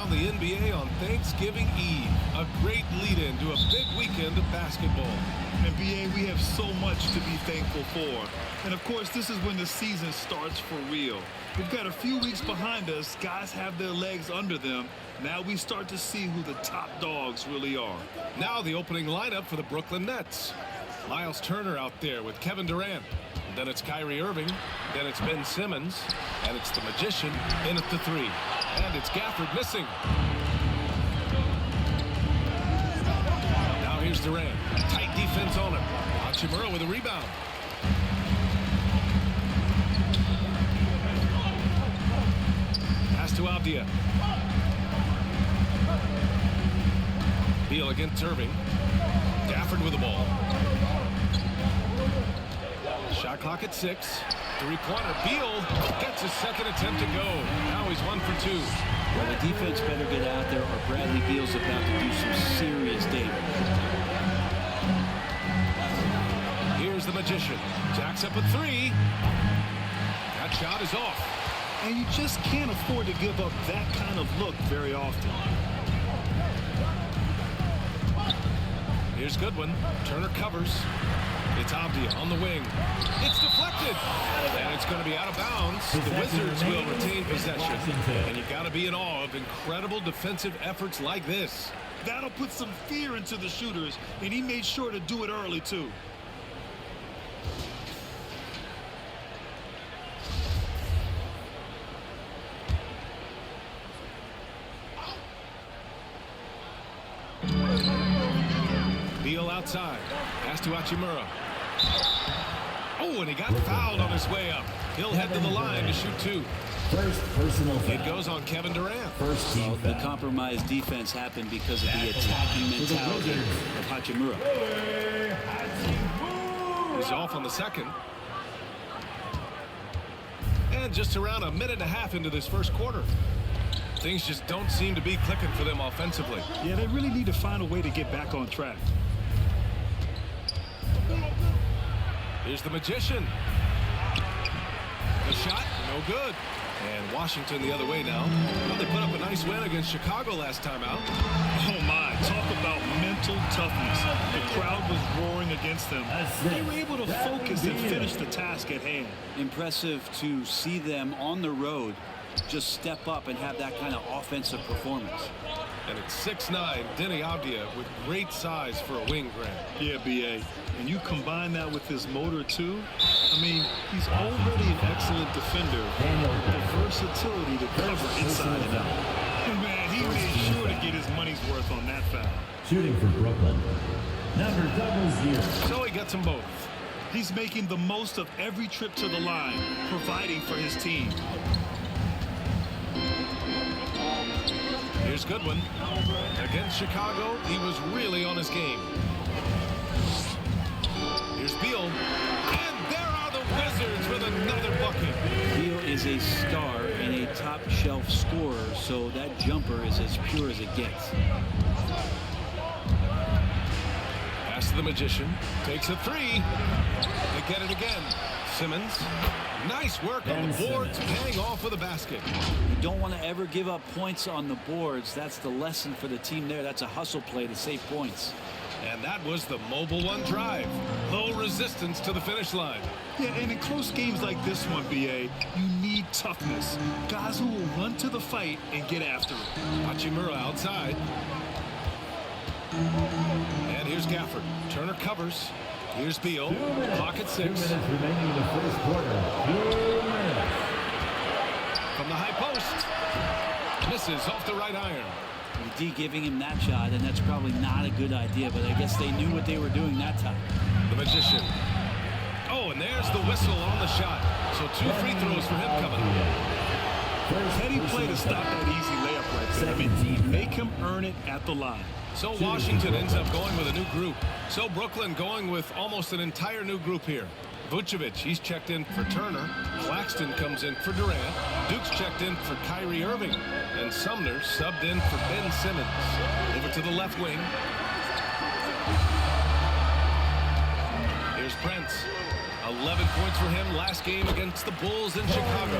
around the NBA on Thanksgiving Eve. A great lead-in to a big weekend of basketball. NBA, we have so much to be thankful for. And of course, this is when the season starts for real. We've got a few weeks behind us. Guys have their legs under them. Now we start to see who the top dogs really are. Now the opening lineup for the Brooklyn Nets. Miles Turner out there with Kevin Durant. Then it's Kyrie Irving. Then it's Ben Simmons. And it's the Magician in at the three. And it's Gafford missing. Now here's Durant. Tight defense on him. Hachimura with a rebound. Pass to Avdia. Beal against Irving. Gafford with the ball. Shot clock at 6. Three-pointer. Beal gets his second attempt to go. Now he's 1 for 2. Well, the defense better get out there or Bradley Beal's about to do some serious damage. Here's the Magician. Jacks up a 3. That shot is off. And you just can't afford to give up that kind of look very often. Here's Goodwin. Turner covers. It's Avdia on the wing. It's deflected. And it's going to be out of bounds. The Wizards will retain possession. And you got to be in awe of incredible defensive efforts like this. That'll put some fear into the shooters, and he made sure to do it early, too. Beal outside. Pass to Hachimura. Oh, and he got fouled on his way up. He'll head to the line to shoot 2. First personal foul. It goes on Kevin Durant. First team The compromised defense happened because of the attacking mentality of Hachimura. He's off on the second. And just around a minute and a half into this first quarter. Things just don't seem to be clicking for them offensively. Yeah, they really need to find a way to get back on track. Here's the Magician. The shot, no good. And Washington the other way now. Well, they put up a nice win against Chicago last time out. Oh, my. Talk about mental toughness. The crowd was roaring against them. They were able to focus and finish the task at hand. Impressive to see them on the road just step up and have that kind of offensive performance. And it's 6'9", Denny Avdia with great size for a wing grab. Yeah, B.A. And you combine that with his motor, too. I mean, he's already an excellent defender. The versatility to cover inside and out. Man, he made sure to get his money's worth on that foul. Shooting for Brooklyn. Number double 0. So he gets them both. He's making the most of every trip to the line, providing for his team. Here's Goodwin. Against Chicago, he was really on his game. Here's Beal. And there are the Wizards with another bucket. Beal is a star and a top-shelf scorer, so that jumper is as pure as it gets. Pass to the Magician. Takes a 3. They get it again. Simmons. Nice work on the boards, paying off with a basket. You don't want to ever give up points on the boards. That's the lesson for the team there. That's a hustle play to save points. And that was the Mobile One drive. Low resistance to the finish line. Yeah, and in close games like this one, B.A., you need toughness. Guys who will run to the fight and get after it. Hachimura outside. And here's Gafford. Turner covers. Here's Beal. Clock at 6. 2 minutes remaining in the first quarter. 2 minutes. From the high post. Misses off the right iron. D giving him that shot, and that's probably not a good idea, but I guess they knew what they were doing that time. The Magician. Oh, and there's the whistle on the shot. So 2 free throws for him coming up. Heady play to stop that easy layup right there. I mean, make him earn it at the line. So Washington ends up going with a new group. So Brooklyn going with almost an entire new group here. Vucevic, he's checked in for Turner. Claxton comes in for Durant. Duke's checked in for Kyrie Irving. And Sumner subbed in for Ben Simmons. Over to the left wing. Here's Prince. 11 points for him last game against the Bulls in Chicago.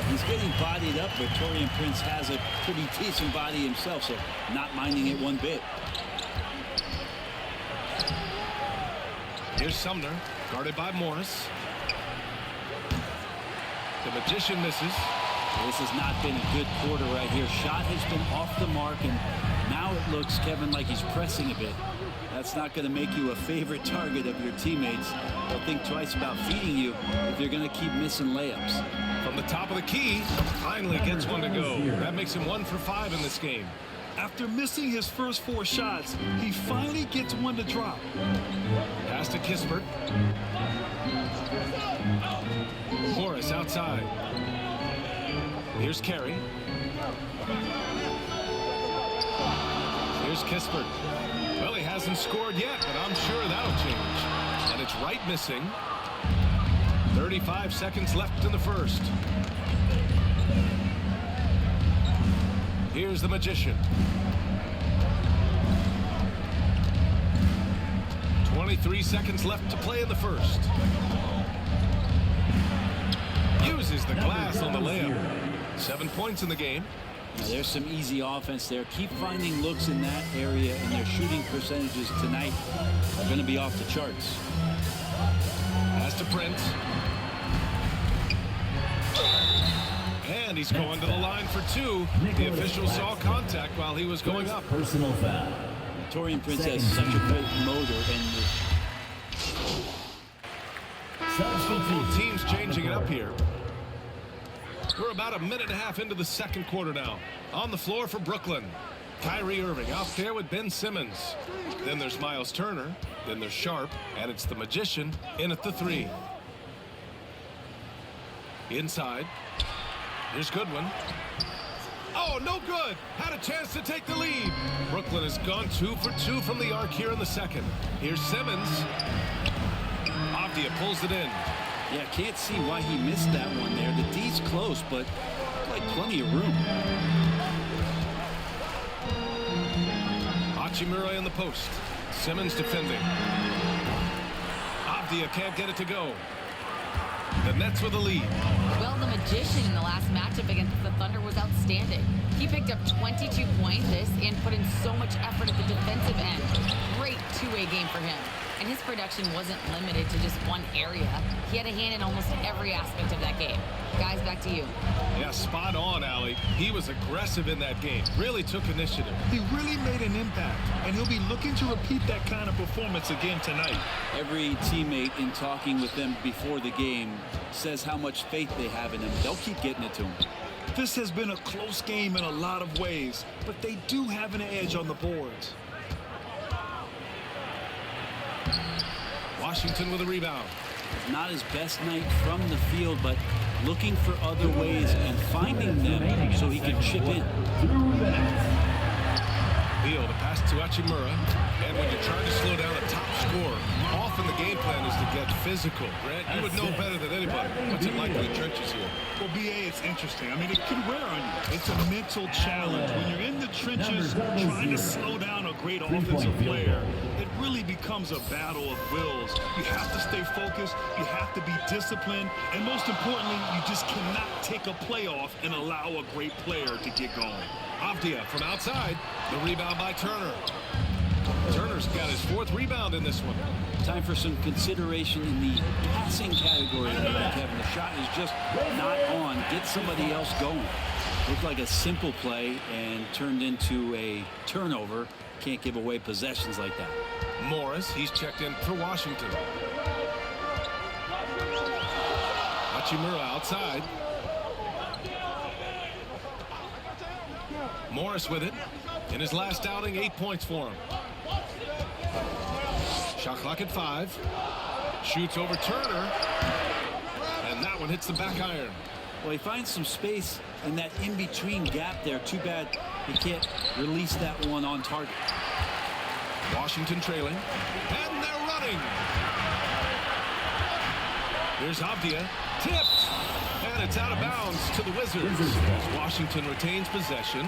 He's getting bodied up, but Taurean Prince has a pretty decent body himself, so not minding it one bit. Here's Sumner, guarded by Morris. The Magician misses. This has not been a good quarter right here. Shot has been off the mark, and now it looks, Kevin, like he's pressing a bit. That's not going to make you a favorite target of your teammates. They'll think twice about feeding you if you're going to keep missing layups. From the top of the key, finally gets one to go. That makes him 1 for 5 in this game. After missing his first 4 shots, he finally gets one to drop. Pass to Kispert. Morris outside. Here's Carey. Here's Kispert. Well, he hasn't scored yet, but I'm sure that'll change. And it's right missing. 35 seconds left in the first. Here's the Magician. 23 seconds left to play in the first. Uses the glass on the layup. 7 points in the game. Now, there's some easy offense there. Keep finding looks in that area, and their shooting percentages tonight are going to be off the charts. Pass to Prince. And he's going to the line for 2. The official saw contact while he was going up. Personal foul. Taurean Prince has such a great motor, and both teams changing it up here. We're about a minute and a half into the second quarter now. On the floor for Brooklyn, Kyrie Irving out there with Ben Simmons. Then there's Miles Turner. Then there's Sharp, and it's the Magician in at the 3. Inside. Here's Goodwin. Oh, no good. Had a chance to take the lead. Brooklyn has gone 2 for 2 from the arc here in the second. Here's Simmons. Avdia pulls it in. yeah, can't see why he missed that one there. The D's close, but like plenty of room. Hachimura in the post. Simmons defending. Avdia can't get it to go. The Nets with the lead. Well, the Magician in the last matchup against the Thunder was outstanding. He picked up 22 points and put in so much effort at the defensive end. Great two-way game for him. And his production wasn't limited to just one area. He had a hand in almost every aspect of that game. Guys, back to you. Yeah, spot on, Allie. He was aggressive in that game. Really took initiative. He really made an impact, and he'll be looking to repeat that kind of performance again tonight. Every teammate in talking with them before the game says how much faith they have in him. They'll keep getting it to him. This has been a close game in a lot of ways, but they do have an edge on the boards. Washington with a rebound. Not his best night from the field, but looking for other ways and finding them so he can chip in. Beal to pass to Hachimura. And when you're trying to slow down a top scorer, often the game plan is to get physical. Grant, you would know better than anybody. What's it like in the trenches here? Well, BA, it's interesting. I mean, it can wear on you. It's a mental challenge. When you're in the trenches trying to slow down a great offensive player, it really becomes a battle of wills. You have to stay focused. You have to be disciplined. And most importantly, you just cannot take a play off and allow a great player to get going. Avdia from outside. The rebound by Turner. Turner's got his 4th rebound in this one. Time for some consideration in the passing category, Kevin. The shot is just not on. Get somebody else going. Looked like a simple play and turned into a turnover. Can't give away possessions like that. Morris, he's checked in for Washington. Hachimura outside. Morris with it. In his last outing, 8 points for him. Shot clock at 5. Shoots over Turner. And that one hits the back iron. Well, he finds some space in that in-between gap there. Too bad he can't release that one on target. Washington trailing. And they're running. Here's Avdia. Tipped. And it's out of bounds to the Wizards. As Washington retains possession.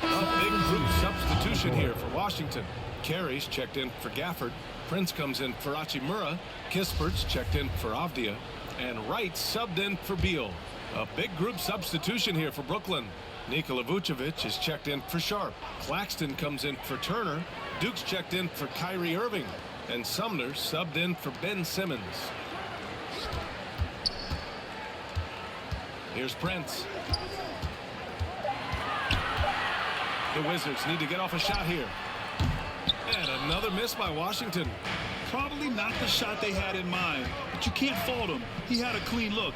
A big group substitution here for Washington. Carey's checked in for Gafford. Prince comes in for Hachimura. Kispert's checked in for Avdia. And Wright subbed in for Beal. A big group substitution here for Brooklyn. Nikola Vucevic is checked in for Sharp. Claxton comes in for Turner. Duke's checked in for Kyrie Irving. And Sumner subbed in for Ben Simmons. Here's Prince. The Wizards need to get off a shot here. And another miss by Washington. Probably not the shot they had in mind, but you can't fault him. He had a clean look.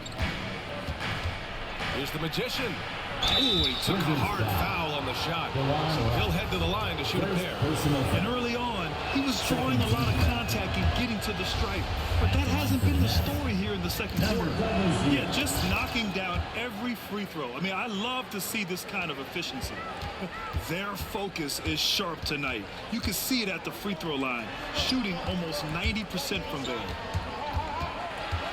Here's the Magician. Ooh, he took a hard foul on the shot. So he'll head to the line to shoot a pair. And early on, he was drawing a lot of contact and getting to the stripe. But that hasn't been the story here in the second quarter. Yeah, just knocking down every free throw. I mean, I love to see this kind of efficiency. Their focus is sharp tonight. You can see it at the free throw line, shooting almost 90% from there.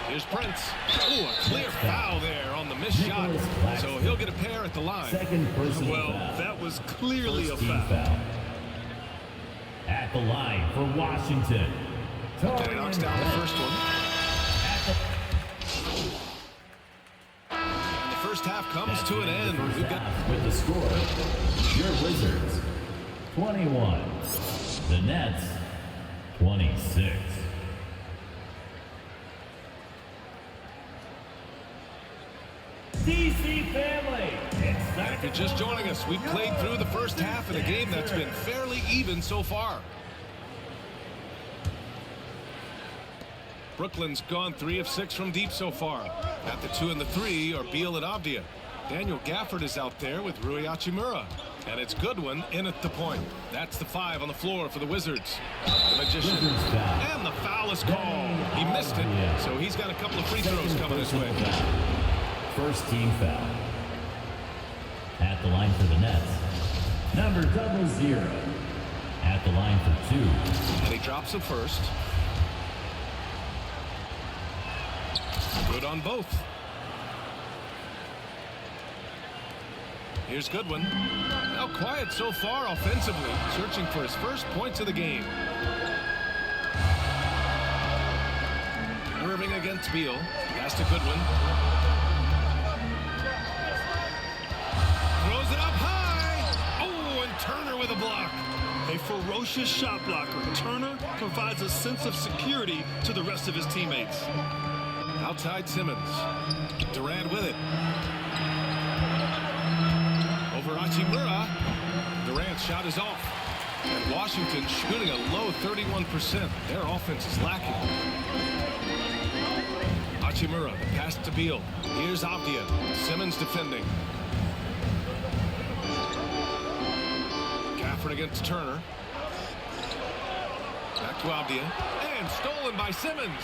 Here's Prince. Oh, a clear foul there on the missed shot. So he'll get a pair at the line. Well, that was clearly a foul. At the line for Washington. And he knocks down the first one. And the first half comes to an end. We've got with the score, your Wizards 21, the Nets 26. DC family. And if you're just joining us, we've played through the first half in a game that's been fairly even so far. Brooklyn's gone 3 of 6 from deep so far. At the 2 and the 3 are Beal and Avdia. Daniel Gafford is out there with Rui Hachimura. And it's Goodwin in at the point. That's the 5 on the floor for the Wizards. The Magician. And the foul is called. He missed it, so he's got a couple of free throws coming his way. First team foul. At the line for the Nets, number 00. At the line for 2. And he drops the first. Good on both. Here's Goodwin. Now quiet so far offensively, searching for his first points of the game. Irving against Beal. Pass to Goodwin. Throws it up high. Oh, and Turner with a block. A ferocious shot blocker. Turner provides a sense of security to the rest of his teammates. Outside Simmons. Durant with it. Over Hachimura. Durant's shot is off. And Washington shooting a low 31%. Their offense is lacking. Hachimura, the pass to Beal. Here's Avdia. Simmons defending. Gafford against Turner. Back to Avdia. And stolen by Simmons.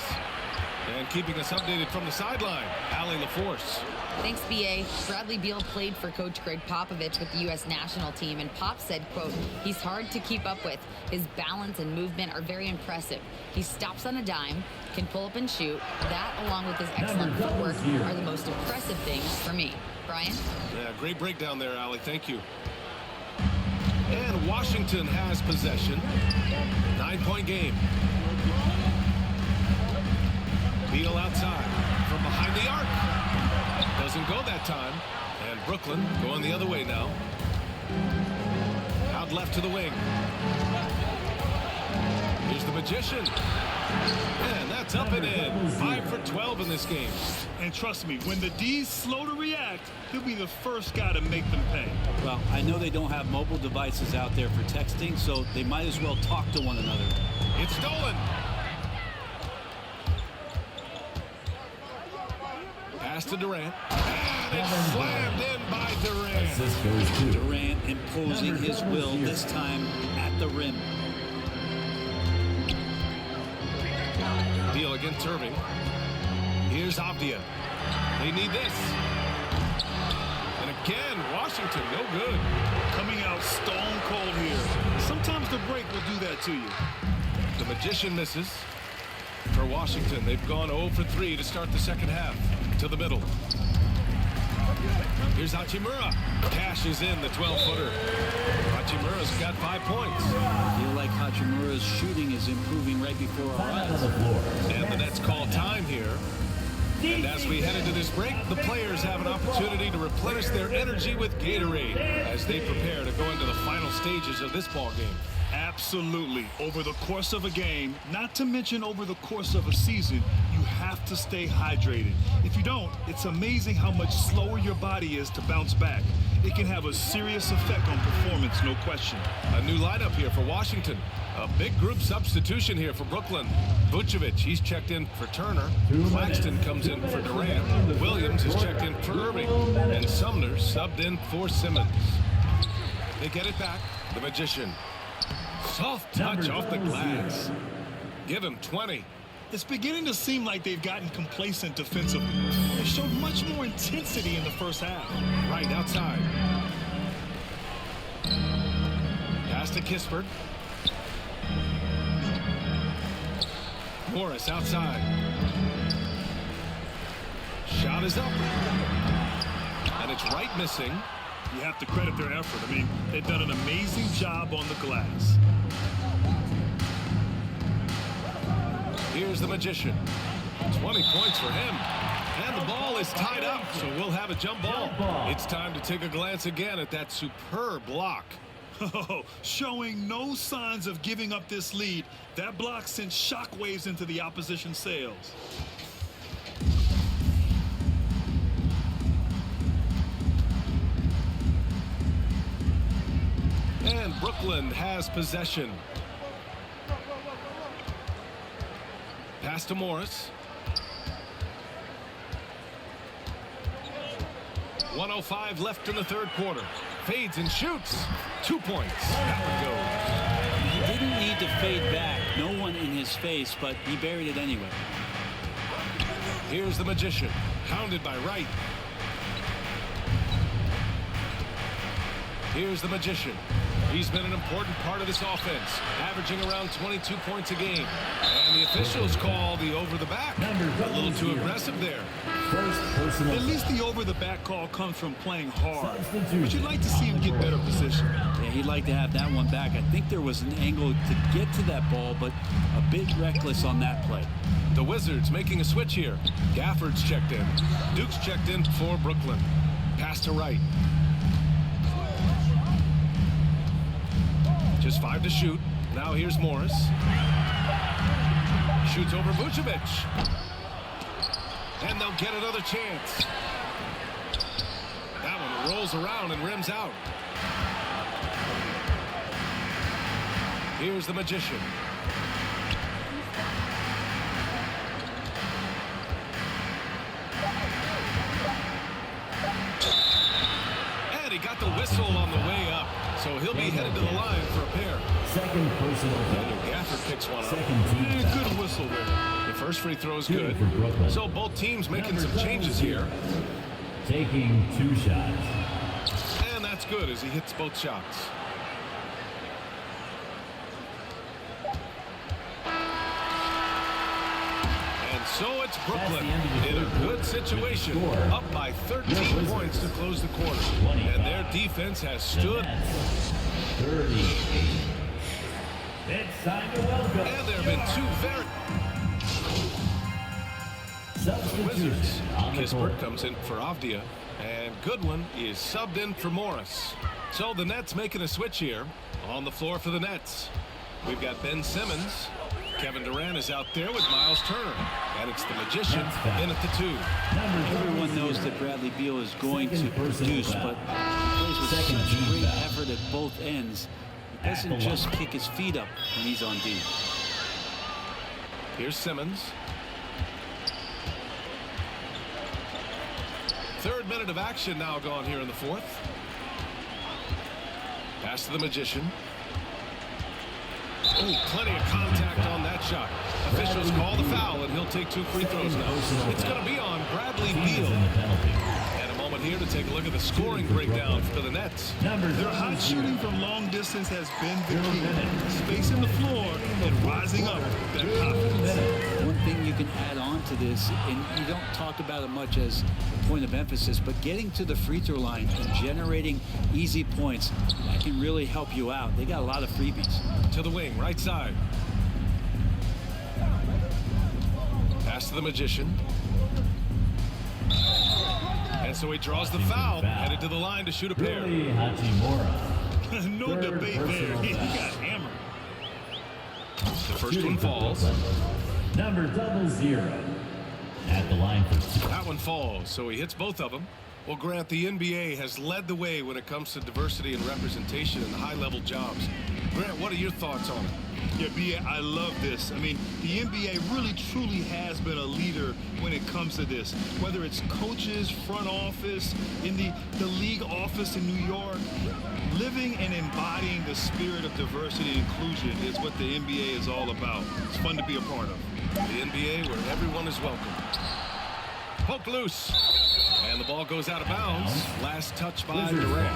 And keeping us updated from the sideline, Allie LaForce. Thanks, B.A. Bradley Beal played for Coach Greg Popovich with the U.S. national team, and Pop said, quote, he's hard to keep up with. His balance and movement are very impressive. He stops on a dime, can pull up and shoot. That, along with his excellent footwork, are the most impressive things for me. Brian? Yeah, great breakdown there, Allie. Thank you. And Washington has possession. 9-point game. Beal outside from behind the arc. Doesn't go that time. And Brooklyn going the other way now. Out left to the wing. Here's the Magician. And that's up and in. 5 for 12 in this game. And trust me, when the D's slow to react, he'll be the first guy to make them pay. Well, I know they don't have mobile devices out there for texting, so they might as well talk to one another. It's stolen. Pass to Durant. And it's slammed in by Durant. Durant imposing his will, this time at the rim. Beal against Irving. Here's Avdia. They need this. And again, Washington, no good. Coming out stone cold here. Sometimes the break will do that to you. The Magician misses. For Washington, they've gone 0 for 3 to start the second half. To the middle. Here's Hachimura. Cashes in the 12-footer. Hachimura's got 5 points. I feel like Hachimura's shooting is improving right before our eyes. And the Nets call time here. And as we head into this break, the players have an opportunity to replenish their energy with Gatorade as they prepare to go into the final stages of this ball game. Absolutely. Over the course of a game, not to mention over the course of a season, you have to stay hydrated. If you don't, it's amazing how much slower your body is to bounce back. It can have a serious effect on performance, no question. A new lineup here for Washington. A big group substitution here for Brooklyn. Vucevic, he's checked in for Turner. Claxton comes in for Durant. Williams is checked in for Irving. And Sumner subbed in for Simmons. They get it back. The Magician. Soft touch off the glass. Give him 20. It's beginning to seem like they've gotten complacent defensively. They showed much more intensity in the first half. Right outside. Pass to Kispert. Morris outside. Shot is up. And it's right missing. You have to credit their effort. I mean, they've done an amazing job on the glass. Here's the Magician. 20 points for him. And the ball is tied up, so we'll have a jump ball. It's time to take a glance again at that superb block. Showing no signs of giving up this lead. That block sent shockwaves into the opposition sails. And Brooklyn has possession. Pass to Morris. 1:05 left in the third quarter. Fades and shoots. 2 points. That one goes. He didn't need to fade back. No one in his face, but he buried it anyway. Here's the Magician. Pounded by Wright. Here's the Magician. He's been an important part of this offense, averaging around 22 points a game. And the officials call the over the back. A little too aggressive there. At least the over the back call comes from playing hard. But you'd like to see him get better position. Yeah, he'd like to have that one back. I think there was an angle to get to that ball, but a bit reckless on that play. The Wizards making a switch here. Gafford's checked in. Duke's checked in for Brooklyn. Pass to Wright. Just 5 to shoot. Now here's Morris. Shoots over Vucevic. And they'll get another chance. That one rolls around and rims out. Here's the Magician. And he got the whistle on the way up. So he'll be headed to the line for a pair. Second personal Daniel Gafford picks one up. Second team foul. Good whistle there. The first free throw is good. for Brooklyn. So both teams making some changes here. Taking 2 shots. And that's good as he hits both shots. And so it's Brooklyn in a good situation, up by 13 points to close the quarter. And their defense has stood. 38. It's time to welcome. And there have been 2 very... Wizards. Kispert comes in for Avdia. And Goodwin is subbed in for Morris. So the Nets making a switch here. On the floor for the Nets, we've got Ben Simmons. Kevin Durant is out there with Miles Turner. And it's the Magician in at the 2. Everyone knows that Bradley Beal is going to produce, but he plays with such great effort at both ends. He doesn't just kick his feet up when he's on D. Here's Simmons. 3rd minute of action now gone here in the 4th. Pass to the Magician. Oh, plenty of contact on that shot. Officials call the foul, and he'll take 2 free throws now. It's going to be on Bradley Beal. And a moment out here to take a look at the scoring breakdown for the Nets. Their hot shooting from long distance has been the key. Spacing the floor and rising up with that confidence. One thing you can add on to this, and you don't talk about it much as a point of emphasis, but getting to the free throw line and generating easy points, that can really help you out. They got a lot of freebies. To the wing, right side. Pass to the Magician. And so he draws the foul, headed to the line to shoot a pair. No debate there. He got hammered. The first one falls. Number 00 at the line for That one falls, so he hits both of them. Well, Grant, the NBA has led the way when it comes to diversity and representation in high-level jobs. Grant, what are your thoughts on it? Yeah, B.A., I love this. I mean, the NBA really, truly has been a leader when it comes to this. Whether it's coaches, front office, in the league office in New York, living and embodying the spirit of diversity and inclusion is what the NBA is all about. It's fun to be a part of. The NBA where everyone is welcome. Poke loose. And the ball goes out of bounds. Last touch by Durant.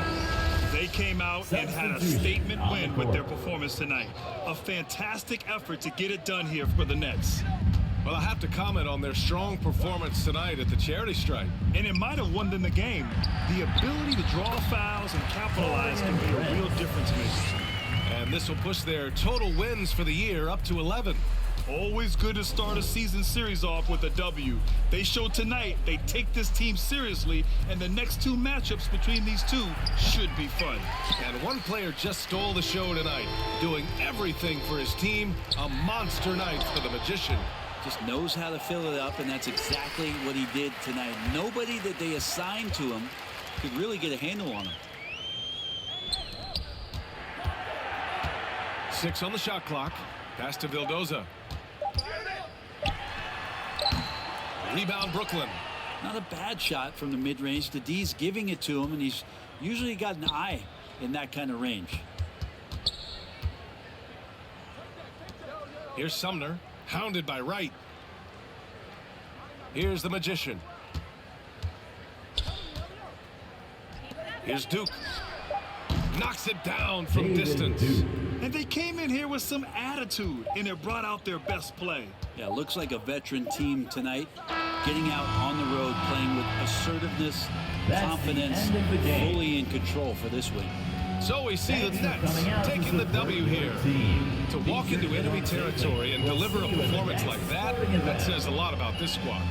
They came out and had a statement win with their performance tonight. A fantastic effort to get it done here for the Nets. Well, I have to comment on their strong performance tonight at the charity stripe. And it might have won them the game. The ability to draw fouls and capitalize can be a real difference maker. And this will push their total wins for the year up to 11. Always good to start a season series off with a W. They showed tonight they take this team seriously, and the next two matchups between these two should be fun. And one player just stole the show tonight, doing everything for his team. A monster night for the Magician. Just knows how to fill it up, and that's exactly what he did tonight. Nobody that they assigned to him could really get a handle on him. 6 on the shot clock. Pass to Vildoza. Rebound, Brooklyn. Not a bad shot from the mid-range. The D's giving it to him, and he's usually got an eye in that kind of range. Here's Sumner, hounded by Wright. Here's the Magician. Here's Duke. Knocks it down from distance. And they came in here with some attitude, and it brought out their best play. Yeah, looks like a veteran team tonight, getting out on the road, playing with assertiveness, confidence, fully in control for this win. So we see the Nets taking the W here. To walk into enemy territory and deliver a performance like that, that says a lot about this squad.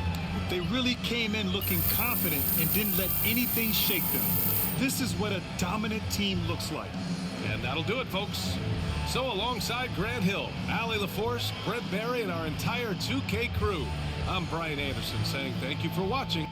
They really came in looking confident and didn't let anything shake them. This is what a dominant team looks like. And that'll do it, folks. So alongside Grant Hill, Allie LaForce, Brent Barry, and our entire 2K crew, I'm Brian Anderson saying thank you for watching.